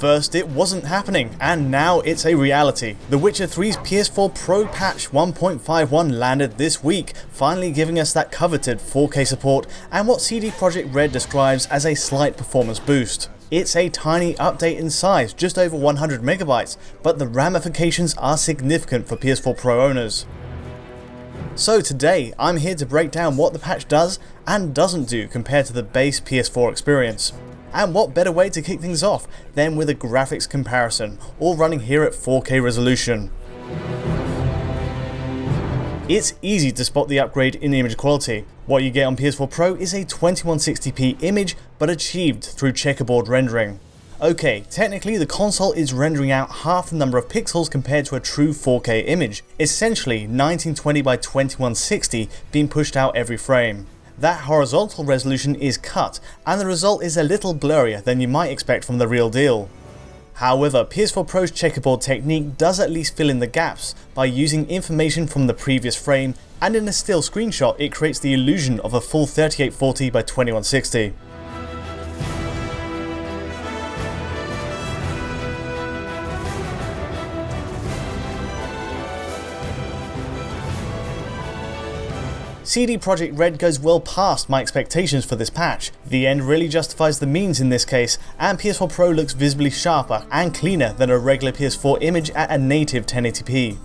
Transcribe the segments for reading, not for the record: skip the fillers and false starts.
First it wasn't happening, and now it's a reality. The Witcher 3's PS4 Pro patch 1.51 landed this week, finally giving us that coveted 4K support and what CD Projekt Red describes as a slight performance boost. It's a tiny update in size, just over 100 megabytes, but the ramifications are significant for PS4 Pro owners. So today, I'm here to break down what the patch does and doesn't do compared to the base PS4 experience. And what better way to kick things off than with a graphics comparison, all running here at 4K resolution. It's easy to spot the upgrade in image quality. What you get on PS4 Pro is a 2160p image, but achieved through checkerboard rendering. Okay, technically the console is rendering out half the number of pixels compared to a true 4K image, essentially 1920 by 2160 being pushed out every frame. That horizontal resolution is cut, and the result is a little blurrier than you might expect from the real deal. However, PS4 Pro's checkerboard technique does at least fill in the gaps by using information from the previous frame, and in a still screenshot it creates the illusion of a full 3840 by 2160. CD Projekt Red goes well past my expectations for this patch. The end really justifies the means in this case, and PS4 Pro looks visibly sharper and cleaner than a regular PS4 image at a native 1080p.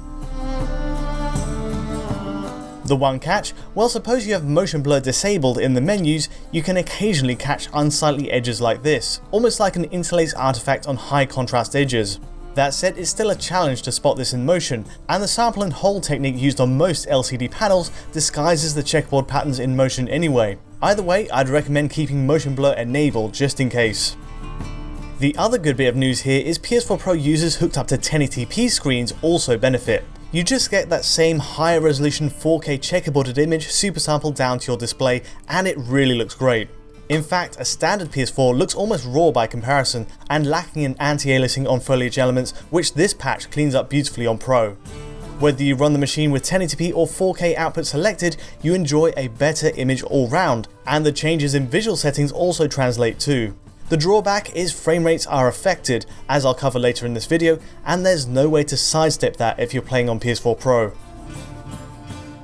The one catch? Well, suppose you have motion blur disabled in the menus, you can occasionally catch unsightly edges like this, almost like an interlace artifact on high contrast edges. That said, it's still a challenge to spot this in motion, and the sample and hold technique used on most LCD panels disguises the checkerboard patterns in motion anyway. Either way, I'd recommend keeping motion blur enabled just in case. The other good bit of news here is PS4 Pro users hooked up to 1080p screens also benefit. You just get that same higher resolution 4K checkerboarded image super sampled down to your display, and it really looks great. In fact, a standard PS4 looks almost raw by comparison and lacking in anti-aliasing on foliage elements, which this patch cleans up beautifully on Pro. Whether you run the machine with 1080p or 4K output selected, you enjoy a better image all round, and the changes in visual settings also translate too. The drawback is frame rates are affected, as I'll cover later in this video, and there's no way to sidestep that if you're playing on PS4 Pro.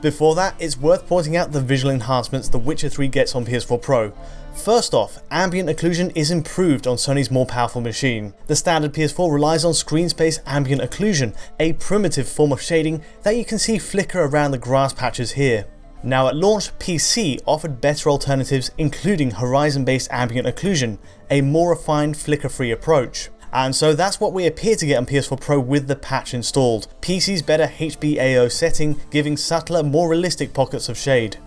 Before that, it's worth pointing out the visual enhancements The Witcher 3 gets on PS4 Pro. First off, Ambient Occlusion is improved on Sony's more powerful machine. The standard PS4 relies on screen space Ambient Occlusion, a primitive form of shading that you can see flicker around the grass patches here. Now at launch, PC offered better alternatives including horizon-based Ambient Occlusion, a more refined flicker-free approach. And so that's what we appear to get on PS4 Pro with the patch installed. PC's better HBAO setting, giving subtler, more realistic pockets of shade.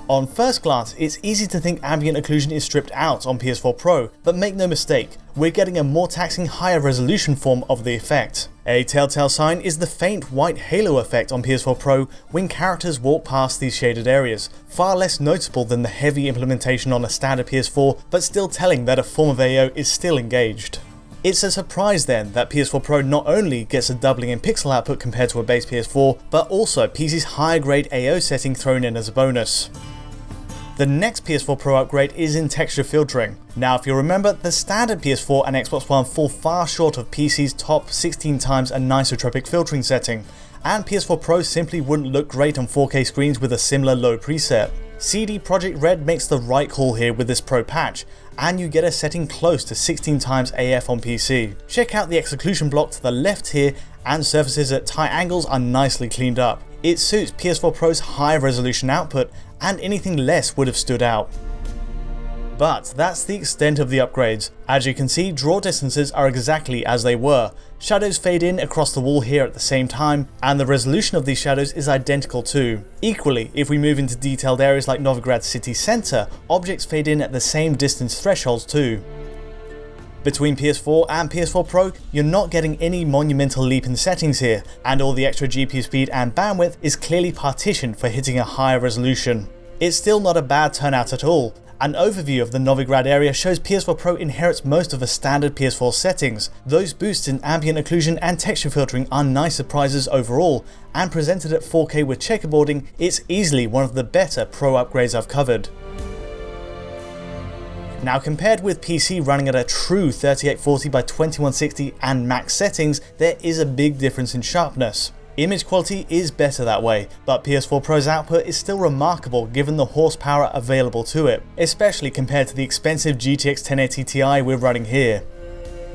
On first glance, it's easy to think Ambient Occlusion is stripped out on PS4 Pro, but make no mistake, we're getting a more taxing higher resolution form of the effect. A telltale sign is the faint white halo effect on PS4 Pro when characters walk past these shaded areas, far less noticeable than the heavy implementation on a standard PS4, but still telling that a form of AO is still engaged. It's a surprise then that PS4 Pro not only gets a doubling in pixel output compared to a base PS4, but also PC's higher grade AO setting thrown in as a bonus. The next PS4 Pro upgrade is in texture filtering. Now if you remember, the standard PS4 and Xbox One fall far short of PC's top 16 times anisotropic filtering setting, and PS4 Pro simply wouldn't look great on 4K screens with a similar low preset. CD Projekt Red makes the right call here with this Pro patch, and you get a setting close to 16 times AF on PC. Check out the execution block to the left here, and surfaces at tight angles are nicely cleaned up. It suits PS4 Pro's high resolution output, and anything less would have stood out. But that's the extent of the upgrades. As you can see, draw distances are exactly as they were. Shadows fade in across the wall here at the same time, and the resolution of these shadows is identical too. Equally, if we move into detailed areas like Novigrad city centre, objects fade in at the same distance thresholds too. Between PS4 and PS4 Pro, you're not getting any monumental leap in settings here, and all the extra GPU speed and bandwidth is clearly partitioned for hitting a higher resolution. It's still not a bad turnout at all. An overview of the Novigrad area shows PS4 Pro inherits most of the standard PS4 settings. Those boosts in ambient occlusion and texture filtering are nice surprises overall, and presented at 4K with checkerboarding, it's easily one of the better Pro upgrades I've covered. Now compared with PC running at a true 3840 by 2160 and max settings, there is a big difference in sharpness. Image quality is better that way, but PS4 Pro's output is still remarkable given the horsepower available to it, especially compared to the expensive GTX 1080 Ti we're running here.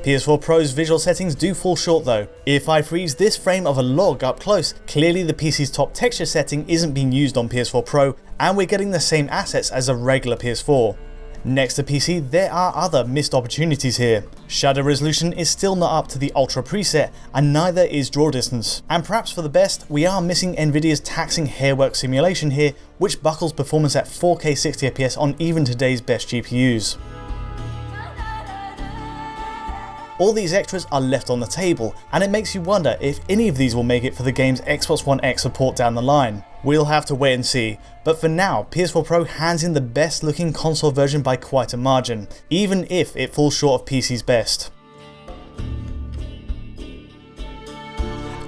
PS4 Pro's visual settings do fall short though. If I freeze this frame of a log up close, clearly the PC's top texture setting isn't being used on PS4 Pro, and we're getting the same assets as a regular PS4. Next to PC, there are other missed opportunities here. Shutter resolution is still not up to the Ultra preset, and neither is draw distance. And perhaps for the best, we are missing Nvidia's taxing hairwork simulation here, which buckles performance at 4K 60fps on even today's best GPUs. All these extras are left on the table, and it makes you wonder if any of these will make it for the game's Xbox One X support down the line. We'll have to wait and see, but for now, PS4 Pro hands in the best looking console version by quite a margin, even if it falls short of PC's best.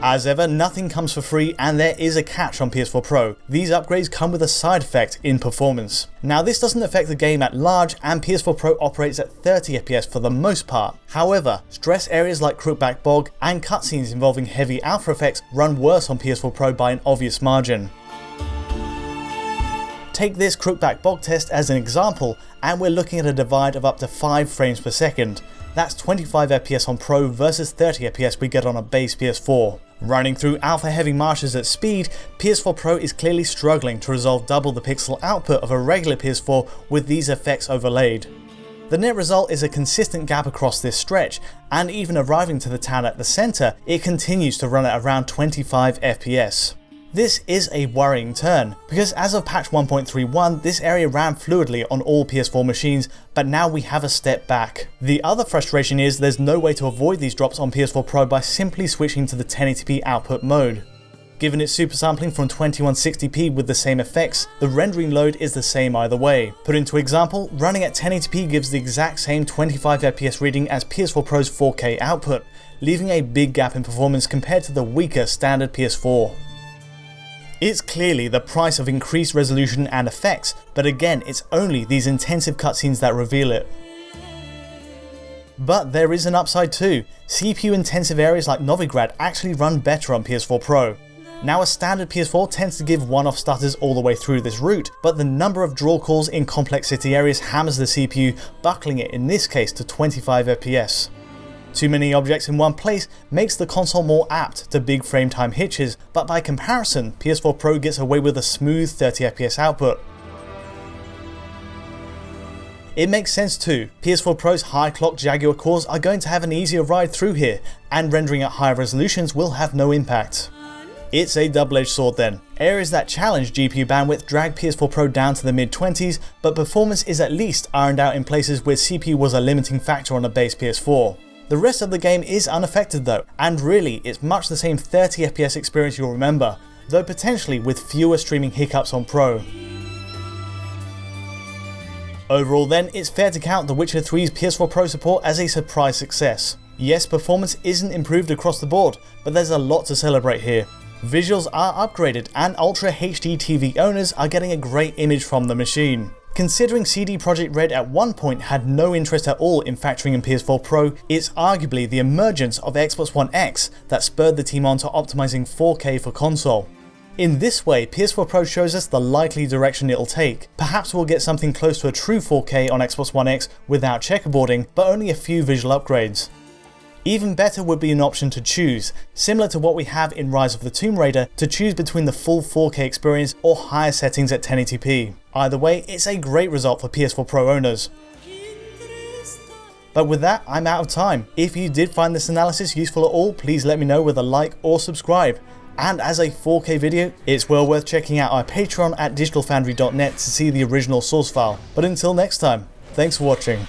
As ever, nothing comes for free, and there is a catch on PS4 Pro. These upgrades come with a side effect in performance. Now this doesn't affect the game at large, and PS4 Pro operates at 30fps for the most part. However, stress areas like Crookback Bog and cutscenes involving heavy alpha effects run worse on PS4 Pro by an obvious margin. Take this Crookback Bog test as an example, and we're looking at a divide of up to 5 frames per second. That's 25fps on Pro versus 30fps we get on a base PS4. Running through alpha heavy marshes at speed, PS4 Pro is clearly struggling to resolve double the pixel output of a regular PS4 with these effects overlaid. The net result is a consistent gap across this stretch, and even arriving to the town at the centre, it continues to run at around 25fps. This is a worrying turn, because as of patch 1.31, this area ran fluidly on all PS4 machines, but now we have a step back. The other frustration is there's no way to avoid these drops on PS4 Pro by simply switching to the 1080p output mode. Given its super sampling from 2160p with the same effects, the rendering load is the same either way. Put into example, running at 1080p gives the exact same 25fps reading as PS4 Pro's 4K output, leaving a big gap in performance compared to the weaker standard PS4. It's clearly the price of increased resolution and effects, but again, it's only these intensive cutscenes that reveal it. But there is an upside too. CPU intensive areas like Novigrad actually run better on PS4 Pro. Now a standard PS4 tends to give one-off stutters all the way through this route, but the number of draw calls in complex city areas hammers the CPU, buckling it in this case to 25fps. Too many objects in one place makes the console more apt to big frame time hitches, but by comparison, PS4 Pro gets away with a smooth 30fps output. It makes sense too. PS4 Pro's high clock Jaguar cores are going to have an easier ride through here, and rendering at higher resolutions will have no impact. It's a double-edged sword then. Areas that challenge GPU bandwidth drag PS4 Pro down to the mid-20s, but performance is at least ironed out in places where CPU was a limiting factor on a base PS4. The rest of the game is unaffected though, and really it's much the same 30fps experience you'll remember, though potentially with fewer streaming hiccups on Pro. Overall then, it's fair to count The Witcher 3's PS4 Pro support as a surprise success. Yes, performance isn't improved across the board, but there's a lot to celebrate here. Visuals are upgraded, and Ultra HD TV owners are getting a great image from the machine. Considering CD Projekt Red at one point had no interest at all in factoring in PS4 Pro, it's arguably the emergence of Xbox One X that spurred the team on to optimizing 4K for console. In this way, PS4 Pro shows us the likely direction it'll take. Perhaps we'll get something close to a true 4K on Xbox One X without checkerboarding, but only a few visual upgrades. Even better would be an option to choose, similar to what we have in Rise of the Tomb Raider, to choose between the full 4K experience or higher settings at 1080p. Either way, it's a great result for PS4 Pro owners. But with that, I'm out of time. If you did find this analysis useful at all, please let me know with a like or subscribe. And as a 4K video, it's well worth checking out our Patreon at digitalfoundry.net to see the original source file. But until next time, thanks for watching.